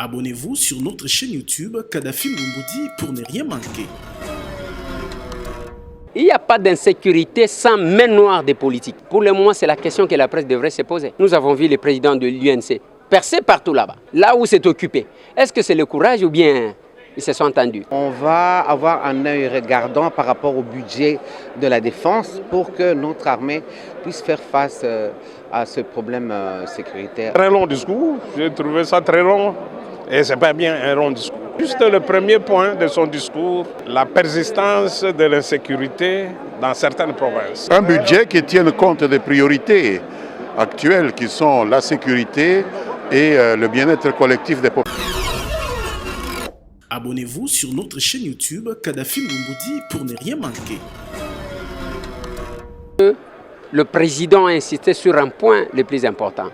Abonnez-vous sur notre chaîne YouTube Kadhafi Moumoudi pour ne rien manquer. Il n'y a pas d'insécurité sans main noire des politiques. Pour le moment, c'est la question que la presse devrait se poser. Nous avons vu le président de l'UNC percer partout là-bas, là où c'est occupé. Est-ce que c'est le courage ou bien ils se sont entendus? On va avoir un œil regardant par rapport au budget de la défense pour que notre armée puisse faire face à ce problème sécuritaire. Très long discours, j'ai trouvé ça très long et c'est pas bien un long discours. Juste le premier point de son discours, la persistance de l'insécurité dans certaines provinces. Un budget qui tienne compte des priorités actuelles qui sont la sécurité et le bien-être collectif des populations. Abonnez-vous sur notre chaîne YouTube Kadhafi Moumoudi pour ne rien manquer. Le président a insisté sur un point le plus important.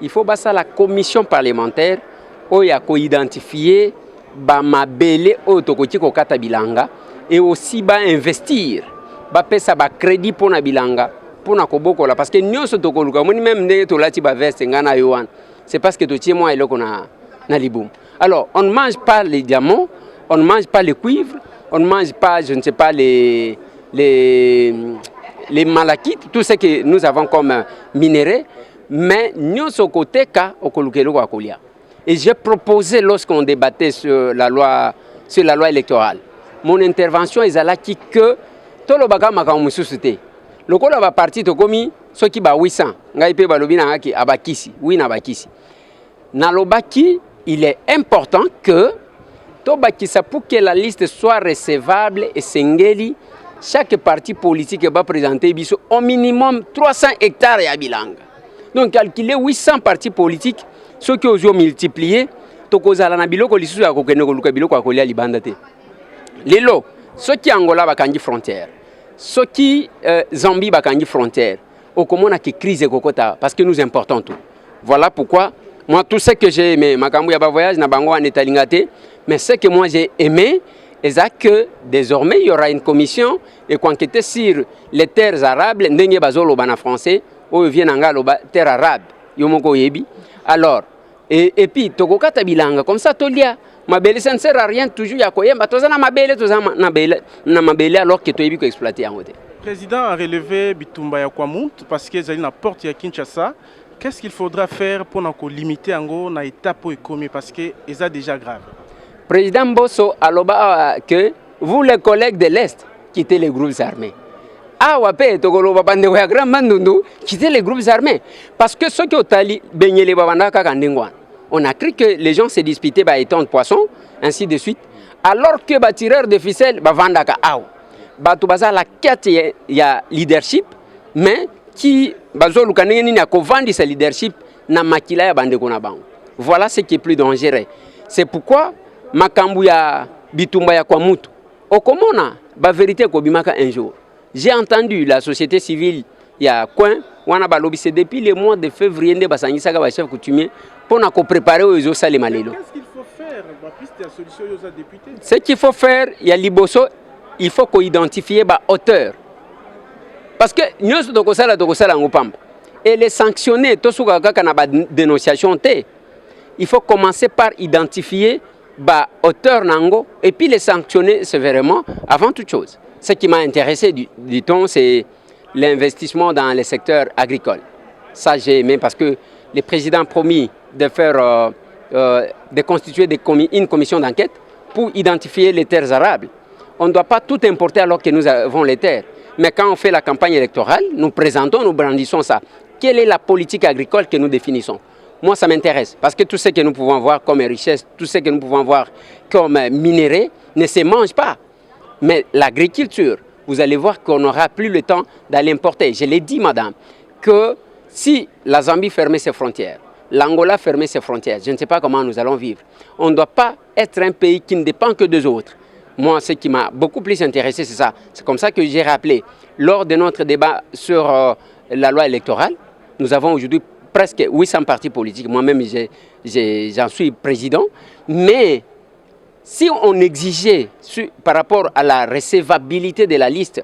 Il faut passer à la commission parlementaire où il y a identifier Bamabele Otokoti Kokata Bilanga et aussi investir, pesa crédit pour na Bilanga, pour na Koboko là parce que nous sommes Tokoluka, même ne tolati ba veste ngana yoan. C'est parce que tout moi eloko na liboum. Alors, on ne mange pas les diamants, on ne mange pas le cuivre, on ne mange pas, je ne sais pas, les malachites, tout ce que nous avons comme minéraux, mais nous sommes côté ka okolukelo akolia. Et j'ai proposé lorsqu'on débattait sur la loi électorale, mon intervention est là que tout le bagage m'a comme société. Le col va partir to komi ce qui ba 800, ngai pe balobi na ki abakisi, oui na bakisi. Na lobaki, il est important que pour que la liste soit recevable et sengeli, chaque parti politique va présenter au minimum 300 hectares à Bilanga. Donc calculer 800 partis politiques, ceux qui ont multiplié, ceux qui Angola bakangi frontière, ceux qui Zambie bakangi frontière, au comment on a crise parce que nous importons tout. Voilà pourquoi moi tout ce que j'ai aimé, ma voyage na bango en Italingate, mais ce que moi j'ai aimé, c'est que désormais il y aura une commission et qu'on enquête sur les terres arabes, ndenge bazolo bana français, ou vient en terre arabe, yomoko yebi. Alors et puis tokokata bilanga comme ça tolia, mabele ça ne sert à rien toujours ya koyemba tozana mabele na mabele alors que toyebi ko exploiter en côté. Le président a relevé Bitumba ya Kwamut parce que zali na porte ya Kinshasa. Qu'est-ce qu'il faudra faire pour limiter en na étape économique parce que c'est déjà grave. Président Bosso aloba que vous les collègues de l'Est quittez les groupes armés. Ah ouais, tokolo babande wa grand mandundu quittez les groupes armés parce que ceux qui ont tali baigner les babanda kakandengwan. On a cru que les gens se disputaient ba étang de poisson ainsi de suite alors que ba tireur de ficelle ba vandaka aw. Ba to baza la quête ya leadership mais qui bazolu kanenge ni ko vendre sa leadership na makila ya bande kona bango. Voilà ce qui est plus dangereux. C'est pourquoi makambu ya Bitumba ya Kwamutu okomona ba vérité ko bimaka un jour. J'ai entendu la société civile ya coin wana balobi c'est depuis le mois de février nde basangisa ka ba chef coutumier pour na ko préparer aux eaux salé malelo. Qu'est-ce qu'il faut faire ba piste la solution aux députés? Ce qu'il faut faire ya liboso, il faut qu'on identifie ba auteur. Parce que nous sommes en et les sanctionner, tout ce qui est dénonciation, il faut commencer par identifier l'auteur nango et puis les sanctionner sévèrement avant toute chose. Ce qui m'a intéressé, dit-on, c'est l'investissement dans le secteur agricole. Ça, j'ai aimé parce que le président a promis de faire, de constituer une commission d'enquête pour identifier les terres arables. On ne doit pas tout importer alors que nous avons les terres. Mais quand on fait la campagne électorale, nous présentons, nous brandissons ça. Quelle est la politique agricole que nous définissons? Moi, ça m'intéresse parce que tout ce que nous pouvons voir comme richesse, tout ce que nous pouvons voir comme minéraux ne se mange pas. Mais l'agriculture, vous allez voir qu'on n'aura plus le temps d'aller importer. Je l'ai dit, madame, que si la Zambie fermait ses frontières, l'Angola fermait ses frontières, je ne sais pas comment nous allons vivre. On ne doit pas être un pays qui ne dépend que des autres. Moi, ce qui m'a beaucoup plus intéressé, c'est ça. C'est comme ça que j'ai rappelé, lors de notre débat sur la loi électorale, nous avons aujourd'hui presque 800 partis politiques. Moi-même, j'en suis président. Mais si on exigeait, par rapport à la recevabilité de la liste,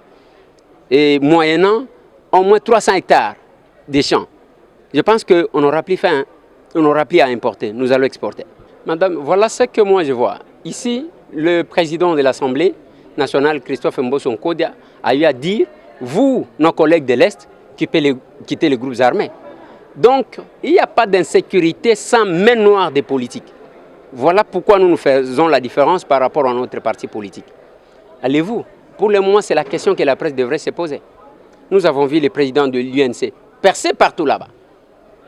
et moyennant au moins 300 hectares de champs, je pense qu'on n'aura plus faim, on n'aura plus à importer, nous allons exporter. Madame, voilà ce que moi je vois. Ici, le président de l'Assemblée nationale, Christophe Mbosso Nkodia, a eu à dire, vous, nos collègues de l'Est, quittez les groupes armés. Donc, il n'y a pas d'insécurité sans main noire des politiques. Voilà pourquoi nous faisons la différence par rapport à notre parti politique. Allez-vous? Pour le moment, c'est la question que la presse devrait se poser. Nous avons vu le président de l'UNC percer partout là-bas,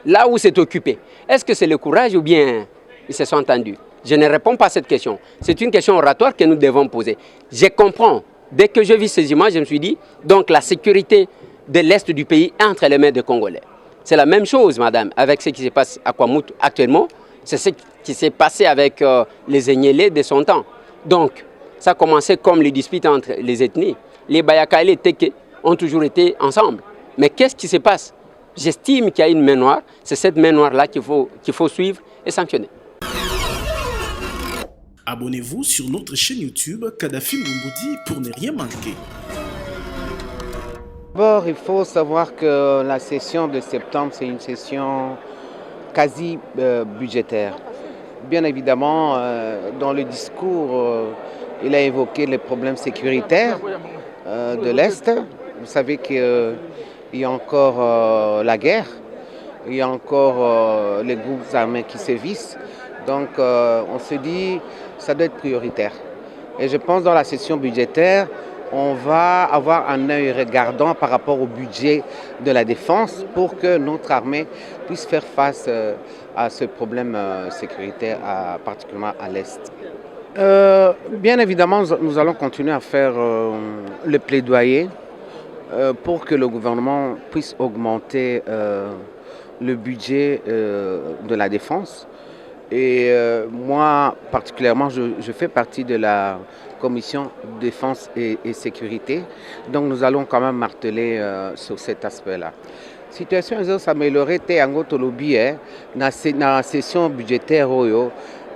là où c'est occupé. Est-ce que c'est le courage ou bien ils se sont entendus? Je ne réponds pas à cette question. C'est une question oratoire que nous devons poser. Je comprends. Dès que je vis ces images, je me suis dit, donc la sécurité de l'Est du pays est entre les mains des Congolais. C'est la même chose, madame, avec ce qui se passe à Kwamout actuellement. C'est ce qui s'est passé avec les Enyélés de son temps. Donc, ça a commencé comme les disputes entre les ethnies. Les Bayaka et les Teke ont toujours été ensemble. Mais qu'est-ce qui se passe? J'estime qu'il y a une main noire. C'est cette main noire-là qu'il faut suivre et sanctionner. Abonnez-vous sur notre chaîne YouTube Kadhafi Moumoudi pour ne rien manquer. D'abord, il faut savoir que la session de septembre, c'est une session quasi budgétaire. Bien évidemment, dans le discours, il a évoqué les problèmes sécuritaires de l'Est. Vous savez qu'il y a encore la guerre, il y a encore les groupes armés qui sévissent. Donc, on se dit ça doit être prioritaire. Et je pense dans la session budgétaire, on va avoir un œil regardant par rapport au budget de la défense pour que notre armée puisse faire face à ce problème sécuritaire, particulièrement à l'Est. Bien évidemment, nous allons continuer à faire le plaidoyer pour que le gouvernement puisse augmenter le budget de la défense. Et moi, particulièrement, je fais partie de la commission défense et sécurité. Donc, nous allons quand même marteler sur cet aspect-là. La situation est s'améliorer, dans la session budgétaire,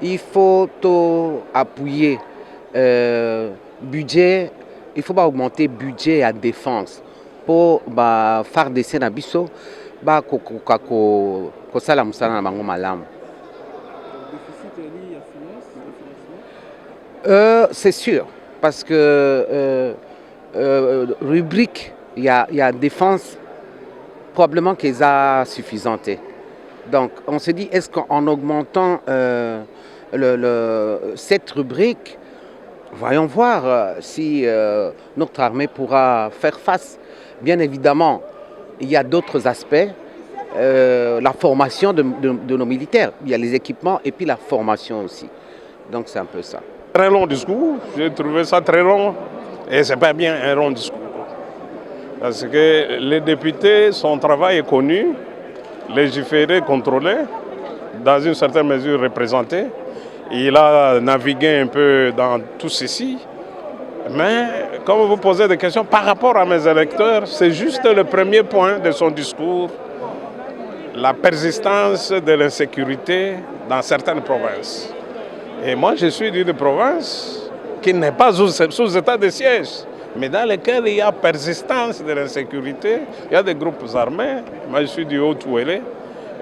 il faut appuyer budget, il faut augmenter le budget à défense pour faire descendre Nabiso, c'est sûr, parce que rubrique, il y a défense, probablement qu'elle est suffisante. Donc, on se dit, est-ce qu'en augmentant cette rubrique, voyons voir si notre armée pourra faire face. Bien évidemment, il y a d'autres aspects. La formation de nos militaires, il y a les équipements et puis la formation aussi. Donc, c'est un peu ça. Très long discours, j'ai trouvé ça très long et c'est pas bien un long discours. Parce que les députés, son travail est connu, légiférer, contrôler, dans une certaine mesure représenté. Il a navigué un peu dans tout ceci. Mais comme vous posez des questions par rapport à mes électeurs, c'est juste le premier point de son discours, la persistance de l'insécurité dans certaines provinces. Et moi, je suis d'une province qui n'est pas sous état de siège, mais dans laquelle il y a persistance de l'insécurité, il y a des groupes armés. Moi, je suis du Haut-Ouélé.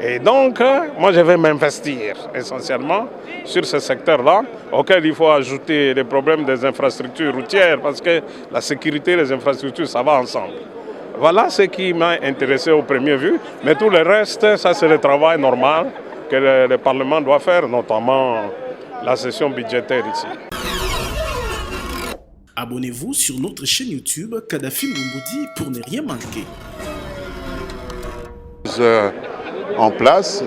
Et donc, moi, je vais m'investir essentiellement sur ce secteur-là, auquel il faut ajouter les problèmes des infrastructures routières, parce que la sécurité et les infrastructures, ça va ensemble. Voilà ce qui m'a intéressé au premier vue, mais tout le reste, ça c'est le travail normal que le Parlement doit faire, notamment la session budgétaire ici. Abonnez-vous sur notre chaîne YouTube Kadhafi Moumoudi pour ne rien manquer. En place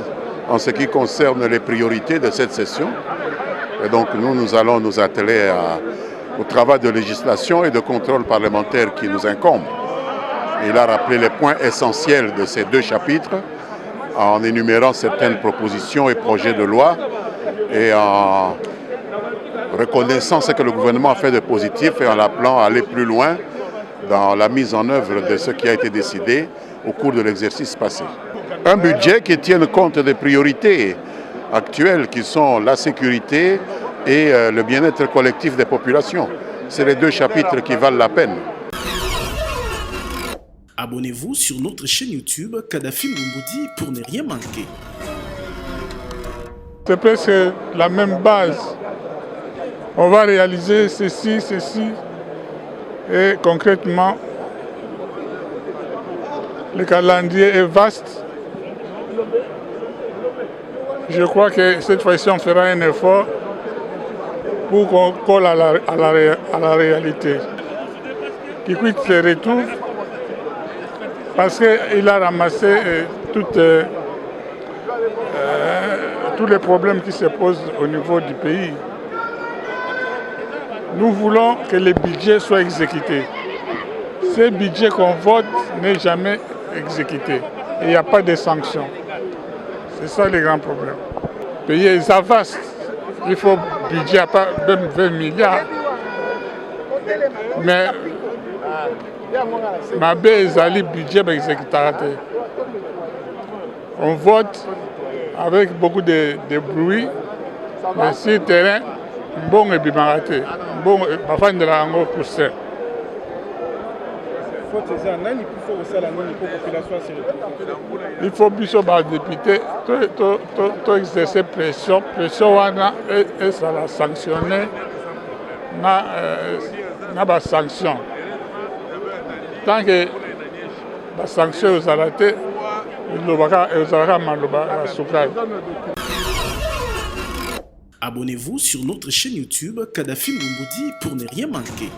en ce qui concerne les priorités de cette session. Et donc nous allons nous atteler au travail de législation et de contrôle parlementaire qui nous incombe. Il a rappelé les points essentiels de ces deux chapitres en énumérant certaines propositions et projets de loi et en reconnaissant ce que le gouvernement a fait de positif et en l'appelant à aller plus loin dans la mise en œuvre de ce qui a été décidé au cours de l'exercice passé. Un budget qui tienne compte des priorités actuelles qui sont la sécurité et le bien-être collectif des populations. C'est les deux chapitres qui valent la peine. Abonnez-vous sur notre chaîne YouTube Kadhafi Moumoudi pour ne rien manquer. C'est presque la même base. On va réaliser ceci, et concrètement, le calendrier est vaste. Je crois que cette fois-ci, on fera un effort pour qu'on colle à la réalité. Kikwit se retrouve parce qu'il a ramassé tous les problèmes qui se posent au niveau du pays. Nous voulons que les budgets soient exécutés. Ce budget qu'on vote n'est jamais exécuté. Il n'y a pas de sanctions. C'est ça le grand problème. Le pays est vaste. Il faut un budget à pas même 20 milliards. Mais ma base est le budget exécuté. On vote avec beaucoup de bruit, mais sur le terrain, bon et bimaraté. Bon, ma femme de la langue poussée. Il faut plus de députés, tout exercer pression et ça va sanctionner na sanction. Tant que la sanction est arrêtée, Abonnez-vous sur notre chaîne YouTube Kadhafi Mboumoudi pour ne rien manquer.